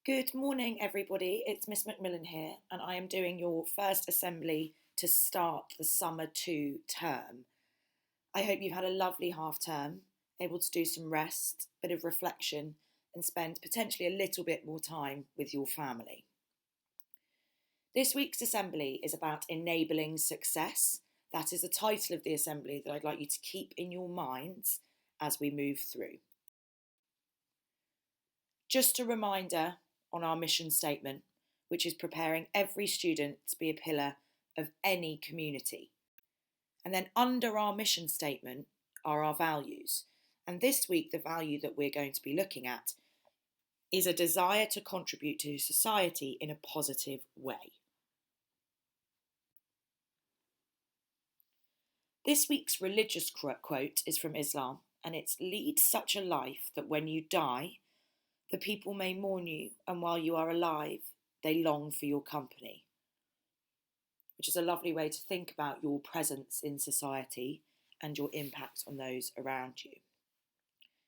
Good morning, everybody. It's Miss McMillian here, and I am doing your first assembly to start the summer 2 term. I hope you've had a lovely half term, able to do some rest, bit of reflection, and spend potentially a little bit more time with your family. This week's assembly is about enabling success. That is the title of the assembly that I'd like you to keep in your minds as we move through. Just a reminder on our mission statement, which is preparing every student to be a pillar of any community. And then under our mission statement are our values. And this week, the value that we're going to be looking at is a desire to contribute to society in a positive way. This week's religious quote is from Islam, and it's lead such a life that when you die, the people may mourn you, and while you are alive, they long for your company. Which is a lovely way to think about your presence in society and your impact on those around you.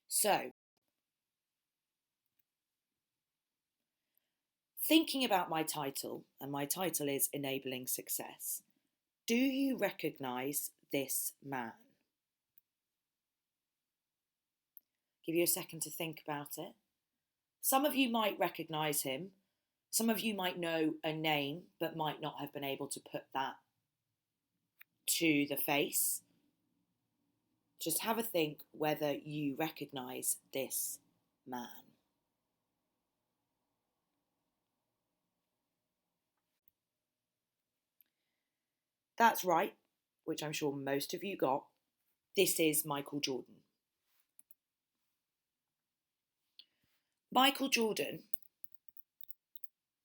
So, thinking about my title, and my title is Enabling Success, do you recognise this man? Give you a second to think about it. Some of you might recognise him. Some of you might know a name, but might not have been able to put that to the face. Just have a think whether you recognise this man. That's right, which I'm sure most of you got. This is Michael Jordan. Michael Jordan,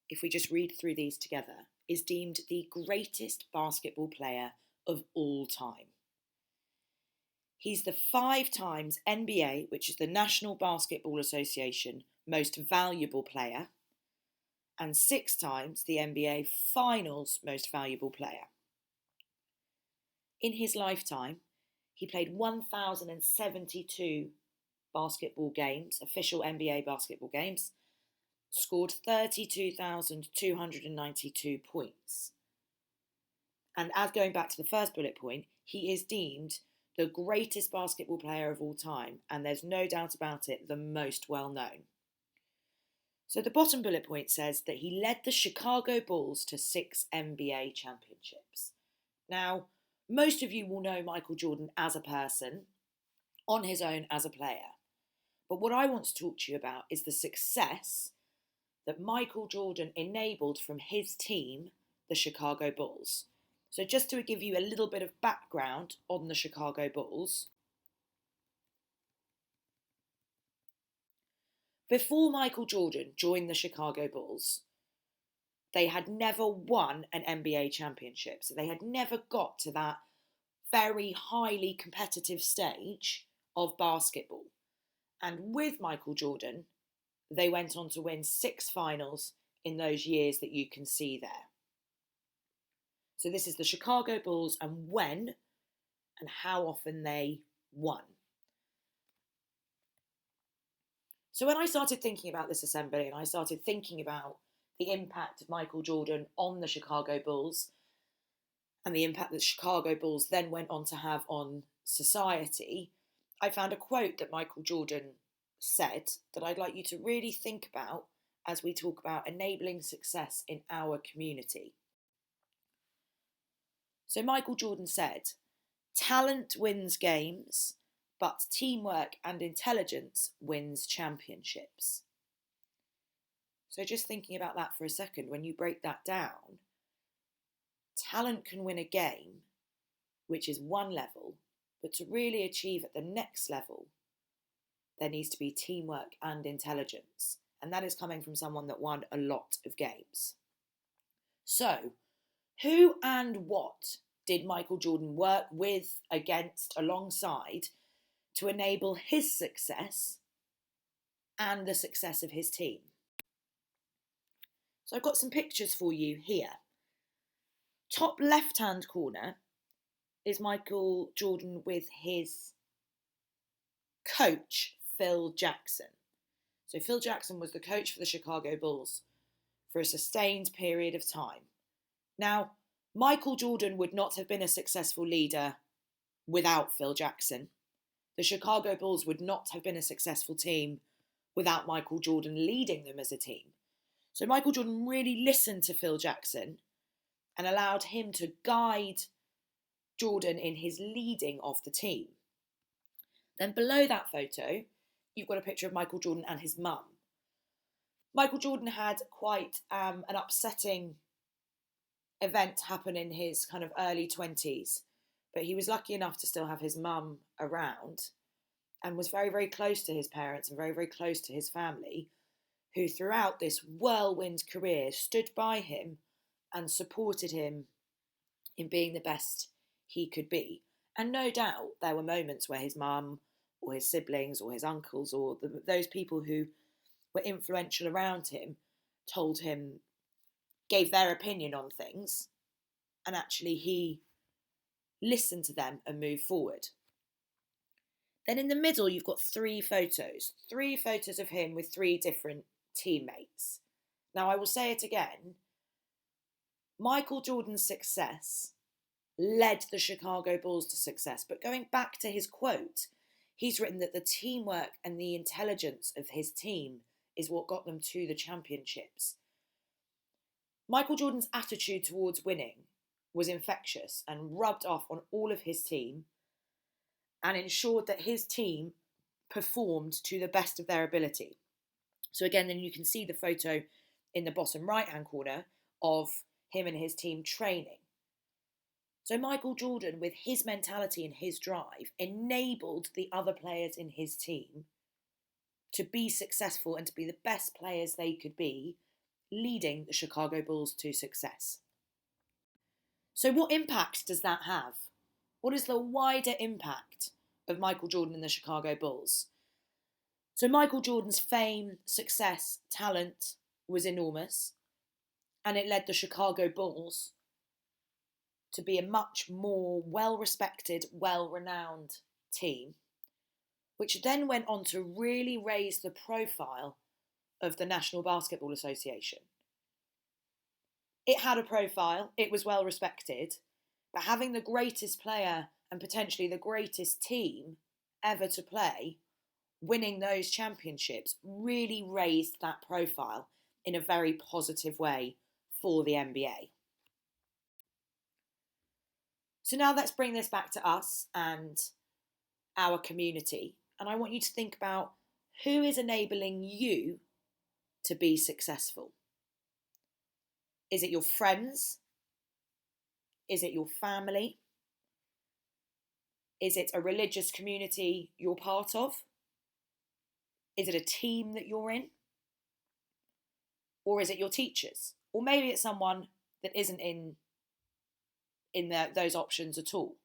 if we just read through these together, is deemed the greatest basketball player of all time. He's the 5 times NBA, which is the National Basketball Association, most valuable player, and 6 times the NBA Finals most valuable player. In his lifetime, he played 1,072 basketball games, official NBA basketball games, scored 32,292 points. And as going back to the first bullet point, he is deemed the greatest basketball player of all time, and there's no doubt about it, the most well known. So the bottom bullet point says that he led the Chicago Bulls to 6 NBA championships. Now, most of you will know Michael Jordan as a person, on his own as a player. But what I want to talk to you about is the success that Michael Jordan enabled from his team, the Chicago Bulls. So just to give you a little bit of background on the Chicago Bulls. Before Michael Jordan joined the Chicago Bulls, they had never won an NBA championship. So they had never got to that very highly competitive stage of basketball. And with Michael Jordan, they went on to win 6 finals in those years that you can see there. So this is the Chicago Bulls and when and how often they won. So when I started thinking about this assembly and I started thinking about the impact of Michael Jordan on the Chicago Bulls and the impact that Chicago Bulls then went on to have on society, I found a quote that Michael Jordan said that I'd like you to really think about as we talk about enabling success in our community. So Michael Jordan said, "Talent wins games, but teamwork and intelligence wins championships." So just thinking about that for a second, when you break that down, talent can win a game, which is one level, but to really achieve at the next level, there needs to be teamwork and intelligence. And that is coming from someone that won a lot of games. So, who and what did Michael Jordan work with, against, alongside to enable his success and the success of his team? So I've got some pictures for you here. Top left-hand corner is Michael Jordan with his coach, Phil Jackson. So Phil Jackson was the coach for the Chicago Bulls for a sustained period of time. Now, Michael Jordan would not have been a successful leader without Phil Jackson. The Chicago Bulls would not have been a successful team without Michael Jordan leading them as a team. So Michael Jordan really listened to Phil Jackson and allowed him to guide Jordan in his leading of the team. Then below that photo, you've got a picture of Michael Jordan and his mum. Michael Jordan had quite an upsetting event happen in his kind of early 20s, but he was lucky enough to still have his mum around and was very, very close to his parents and very, very close to his family, who throughout this whirlwind career stood by him and supported him in being the best he could be. And no doubt there were moments where his mum or his siblings or his uncles or those people who were influential around him told him, gave their opinion on things, and actually he listened to them and moved forward. Then in the middle, you've got three photos of him with three different teammates. Now, I will say it again. Michael Jordan's success led the Chicago Bulls to success. But going back to his quote, he's written that the teamwork and the intelligence of his team is what got them to the championships. Michael Jordan's attitude towards winning was infectious and rubbed off on all of his team and ensured that his team performed to the best of their ability. So again, then you can see the photo in the bottom right-hand corner of him and his team training. So Michael Jordan, with his mentality and his drive, enabled the other players in his team to be successful and to be the best players they could be, leading the Chicago Bulls to success. So what impact does that have? What is the wider impact of Michael Jordan and the Chicago Bulls? So Michael Jordan's fame, success, talent was enormous, and it led the Chicago Bulls to be a much more well-respected, well-renowned team, which then went on to really raise the profile of the National Basketball Association. It had a profile, it was well respected, but having the greatest player and potentially the greatest team ever to play, winning those championships, really raised that profile in a very positive way for the NBA. So now let's bring this back to us and our community. And I want you to think about who is enabling you to be successful. Is it your friends? Is it your family? Is it a religious community you're part of? Is it a team that you're in? Or is it your teachers? Or maybe it's someone that isn't in those options at all.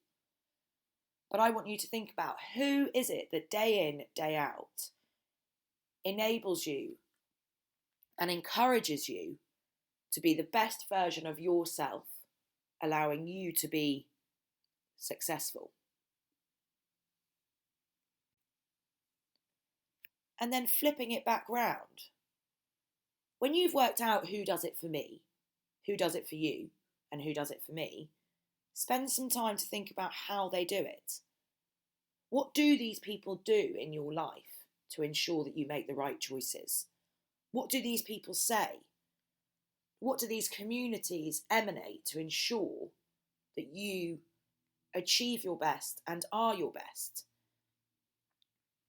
But I want you to think about who is it that day in, day out enables you and encourages you to be the best version of yourself, allowing you to be successful. And then flipping it back round. When you've worked out who does it for me, who does it for you, and who does it for me, spend some time to think about how they do it. What do these people do in your life to ensure that you make the right choices? What do these people say? What do these communities emanate to ensure that you achieve your best and are your best?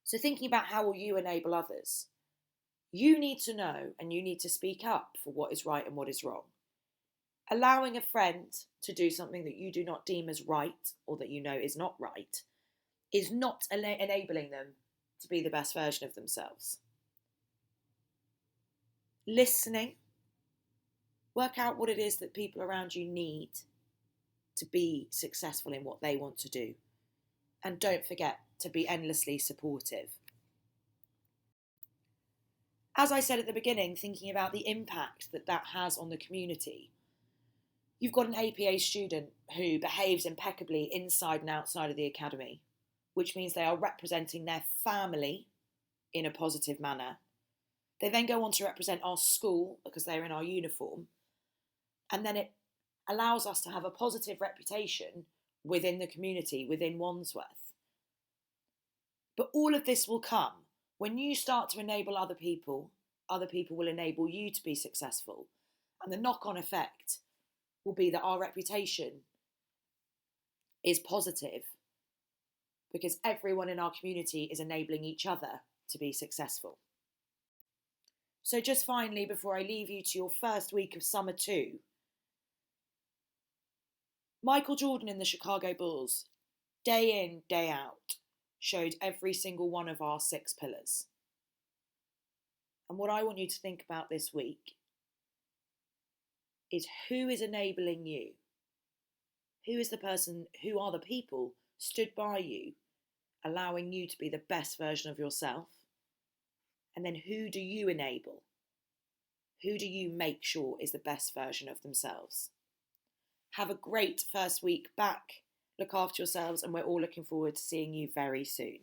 So thinking about how will you enable others, you need to know and you need to speak up for what is right and what is wrong. Allowing a friend to do something that you do not deem as right or that you know is not right is not enabling them to be the best version of themselves. Listening, work out what it is that people around you need to be successful in what they want to do. And don't forget to be endlessly supportive. As I said at the beginning, thinking about the impact that has on the community. You've got an APA student who behaves impeccably inside and outside of the academy, which means they are representing their family in a positive manner. They then go on to represent our school because they're in our uniform. And then it allows us to have a positive reputation within the community, within Wandsworth. But all of this will come when you start to enable other people will enable you to be successful. And the knock-on effect will be that our reputation is positive because everyone in our community is enabling each other to be successful. So just finally, before I leave you to your first week of summer 2, Michael Jordan in the Chicago Bulls, day in, day out, showed every single one of our 6 pillars. And what I want you to think about this week is who is enabling you? Who are the people stood by you, allowing you to be the best version of yourself? And then who do you enable? Who do you make sure is the best version of themselves? Have a great first week back. Look after yourselves, and we're all looking forward to seeing you very soon.